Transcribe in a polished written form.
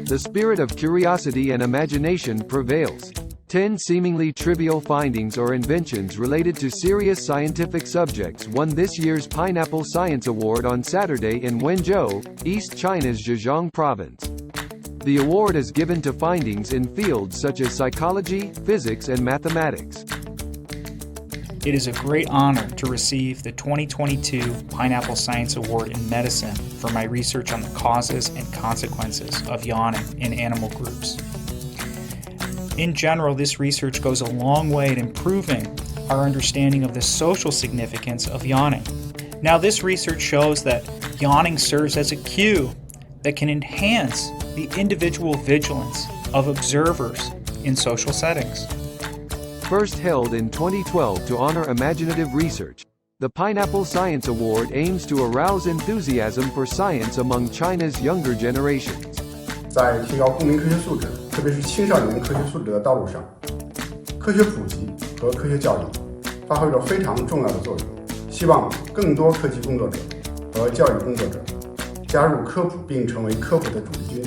the spirit of curiosity and imagination prevails. 10 seemingly trivial findings or inventions related to serious scientific subjects won this year's Pineapple Science Award on Saturday in Wenzhou, East China's Zhejiang province. The award is given to findings in fields such as psychology, physics, and mathematics. It is a great honor to receive the 2022 Pineapple Science Award in Medicine for my research on the causes and consequences of yawning in animal groups. In general, this research goes a long way in improving our understanding of the social significance of yawning. Now, this research shows that yawning serves as a cue that can enhance the individual vigilance of observers in social settings. First held in 2012 to honor imaginative research, the Pineapple Science Award aims to arouse enthusiasm for science among China's younger generations. 在提高公民科学素质，特别是青少年科学素质的道路上，科学普及和科学教育发挥着非常重要的作用。希望更多科技工作者和教育工作者加入科普，并成为科普的主力军。